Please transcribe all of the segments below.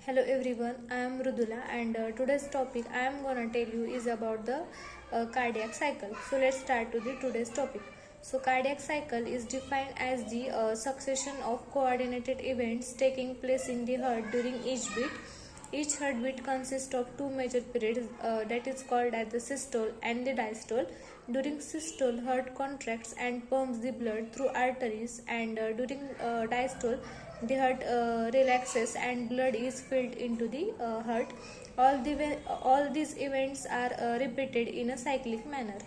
Hello everyone, I am Rudula and today's topic I am gonna tell you is about the cardiac cycle. So let's start to the today's topic. So cardiac cycle is defined as the succession of coordinated events taking place in the heart during each beat. Each heartbeat consists of two major periods that is called as the systole and the diastole. During systole, heart contracts and pumps the blood through arteries, and during diastole, the heart relaxes and blood is filled into the heart. All these events are repeated in a cyclic manner.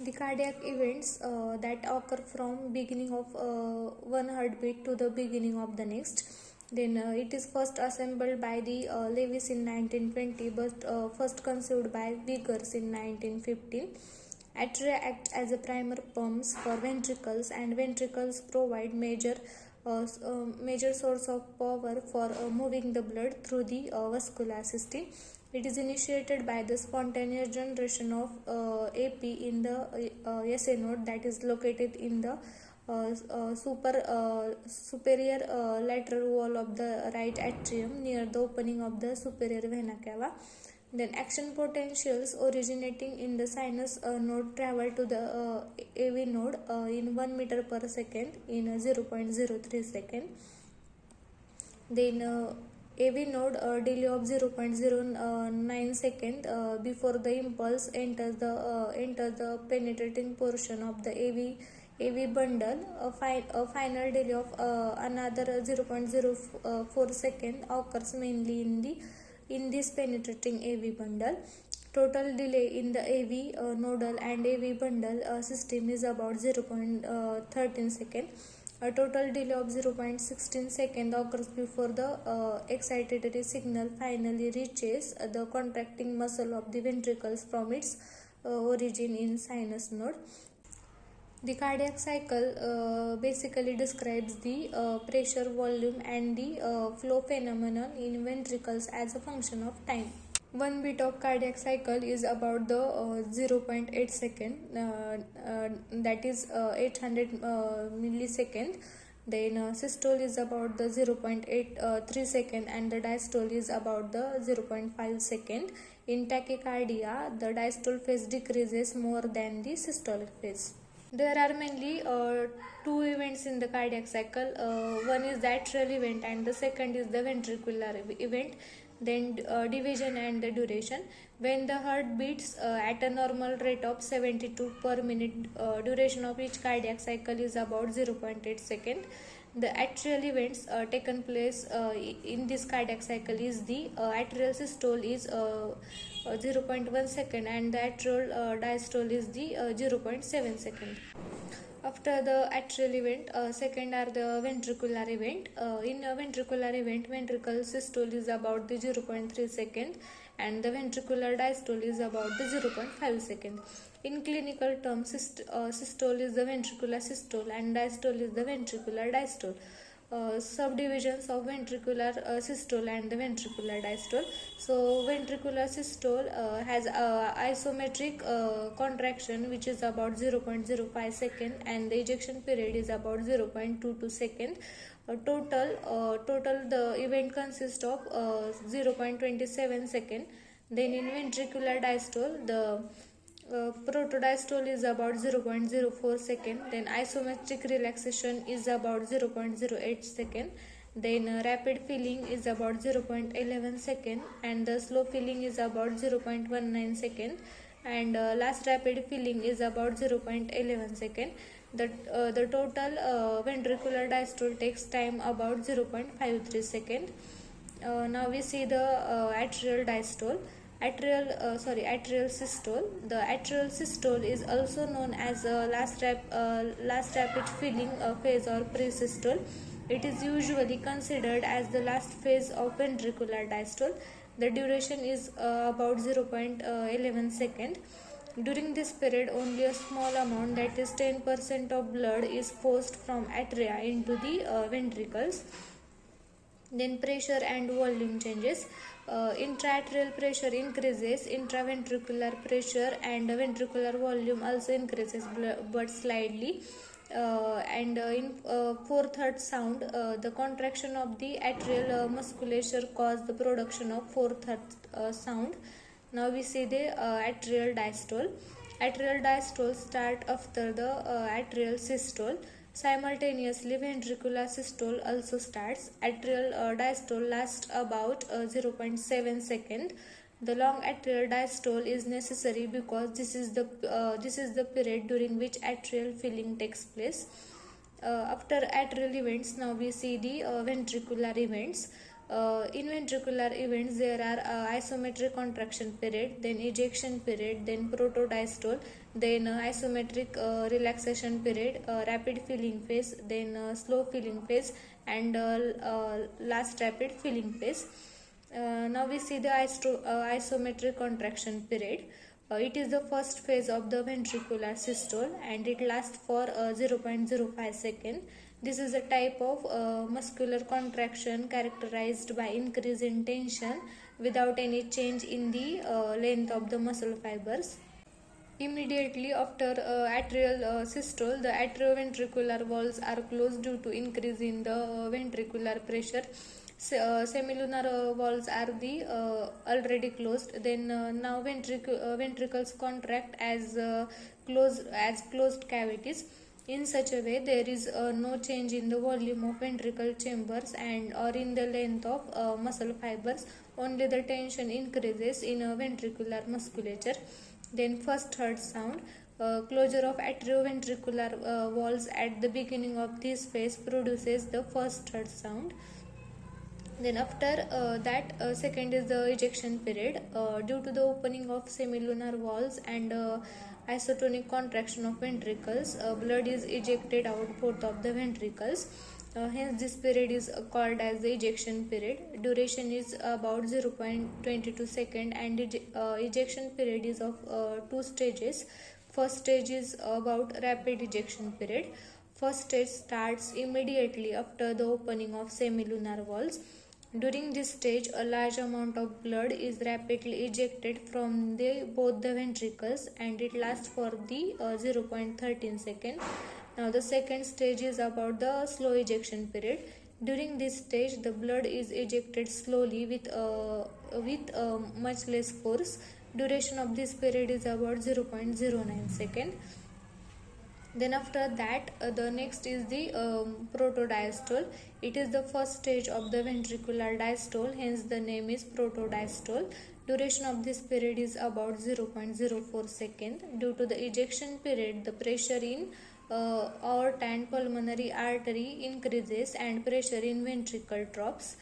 The cardiac events that occur from beginning of one heartbeat to the beginning of the next. Then it is first assembled by the Lewis in 1920, but first conceived by Vickers in 1915. Atria act as a primer pumps for ventricles, and ventricles provide major source of power for moving the blood through the vascular system. It is initiated by the spontaneous generation of AP in the SA node that is located in the superior lateral wall of the right atrium near the opening of the superior vena cava. Then action potentials originating in the sinus node travel to the AV node in 1 meter per second in 0.03 second. Then AV node delay of 0.09 second before the impulse enters the penetrating portion of the AV bundle. A final delay of another 0.04 second occurs mainly in this penetrating AV bundle. Total delay in the AV nodal and AV bundle system is about 0.13 second. A total delay of 0.16 second occurs before the excitatory signal finally reaches the contracting muscle of the ventricles from its origin in sinus node. The cardiac cycle basically describes the pressure, volume, and the flow phenomenon in ventricles as a function of time. One beat of cardiac cycle is about the 0.8 second, that is 800 millisecond. Then systole is about the 0.83 second, and the diastole is about the 0.5 second. In tachycardia, the diastole phase decreases more than the systolic phase. There are mainly two events in the cardiac cycle. One is the atrial event and the second is the ventricular event. Then division and the duration. When the heart beats at a normal rate of 72 per minute, duration of each cardiac cycle is about 0.8 second. The atrial events taken place in this cardiac cycle is the atrial systole is 0.1 second, and the atrial diastole is the 0.7 second. After the atrial event, second are the ventricular event. In a ventricular event, ventricle systole is about the 0.3 second, and the ventricular diastole is about the 0.5 second. In clinical terms, systole is the ventricular systole and diastole is the ventricular diastole. Subdivisions of ventricular systole and the ventricular diastole. So ventricular systole has isometric contraction which is about 0.05 second, and the ejection period is about 0.22 second. Total the event consists of 0.27 second. Then in ventricular diastole, the protodiastole is about 0.04 second. Then isometric relaxation is about 0.08 second. Then rapid filling is about 0.11 second, and the slow filling is about 0.19 second, and last rapid filling is about 0.11 second. The total ventricular diastole takes time about 0.53 second. Now we see the atrial diastole. Atrial systole. The atrial systole is also known as last rapid filling phase or pre-systole. It is usually considered as the last phase of ventricular diastole. The duration is about 0.11 second. During this period, only a small amount, that is 10% of blood, is forced from atria into the ventricles. Then pressure and volume changes. Intraatrial pressure increases, intraventricular pressure and ventricular volume also increases but slightly. And in fourth heart sound, the contraction of the atrial musculature cause the production of fourth heart sound. Now we see the atrial diastole. Atrial diastole start after the atrial systole. Simultaneously, ventricular systole also starts. Atrial diastole lasts about 0.7 second. The long atrial diastole is necessary because this is the period during which atrial filling takes place. After atrial events, now we see the ventricular events. In ventricular events, there are isometric contraction period, then ejection period, then protodiastole, then isometric relaxation period, rapid filling phase, then slow filling phase, and last rapid filling phase. Now we see the isometric contraction period. It is the first phase of the ventricular systole and it lasts for 0.05 second. This is a type of muscular contraction characterized by increase in tension without any change in the length of the muscle fibers. Immediately after atrial systole, the atrioventricular valves are closed due to increase in the ventricular pressure. Semilunar valves are the already closed. Then now ventricles contract as closed cavities. In such a way, there is no change in the volume of ventricle chambers and or in the length of muscle fibers. Only the tension increases in ventricular musculature. Then first heart sound. Closure of atrioventricular valves at the beginning of this phase produces the first heart sound. Then after that, second is the ejection period. Due to the opening of semilunar valves and isotonic contraction of ventricles, blood is ejected out both of the ventricles. Hence this period is called as the ejection period. Duration is about 0.22 second and ejection period is of two stages. First stage is about rapid ejection period. First stage starts immediately after the opening of semilunar valves. During this stage, a large amount of blood is rapidly ejected from both the ventricles and it lasts for the 0.13 second. Now the second stage is about the slow ejection period. During this stage, the blood is ejected slowly with much less force. Duration of this period is about 0.09 second. Then after that, the next is the protodiastole. It is the first stage of the ventricular diastole, hence the name is protodiastole. Duration of this period is about 0.04 second. Due to the ejection period, the pressure in aorta and pulmonary artery increases and pressure in ventricle drops.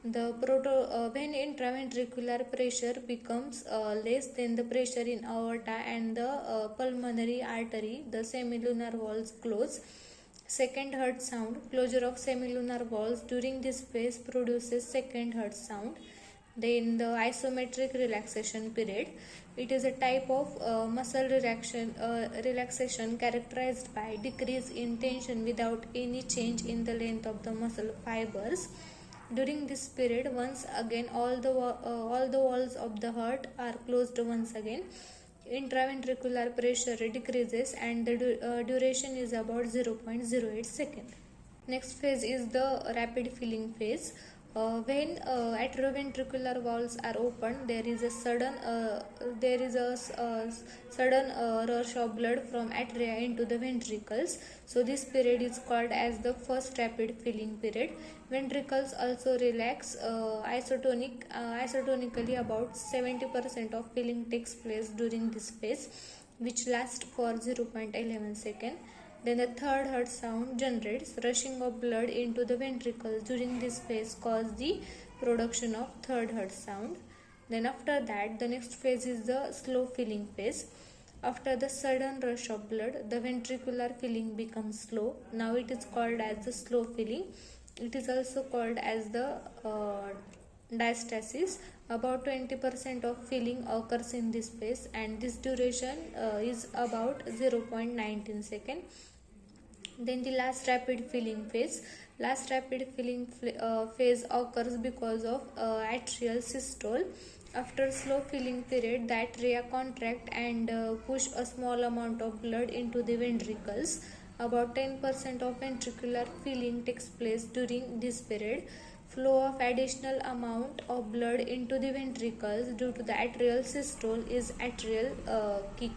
When intraventricular pressure becomes less than the pressure in aorta and the pulmonary artery, the semilunar valves close. Second heart sound. Closure of semilunar valves during this phase produces second heart sound. Then the isometric relaxation period. It is a type of muscle relaxation characterized by decrease in tension without any change in the length of the muscle fibers. During this period, once again, all the walls of the heart are closed once again. Intraventricular pressure decreases and the duration is about 0.08 second. Next phase is the rapid filling phase. When atrioventricular valves are opened, there is a sudden rush of blood from atria into the ventricles. So this period is called as the first rapid filling period. Ventricles also relax isotonically. About 70% of filling takes place during this phase, which lasts for 0.11 second. Then the third heart sound generates. Rushing of blood into the ventricles during this phase causes the production of third heart sound. Then after that, the next phase is the slow filling phase. After the sudden rush of blood, the ventricular filling becomes slow. Now it is called as the slow filling. It is also called as the diastasis. About 20% of filling occurs in this phase and this duration is about 0.19 second. Then the last rapid filling phase. Last rapid filling phase occurs because of atrial systole. After slow filling period, the atria contract and push a small amount of blood into the ventricles. About 10% of ventricular filling takes place during this period. Flow of additional amount of blood into the ventricles due to the atrial systole is atrial kick.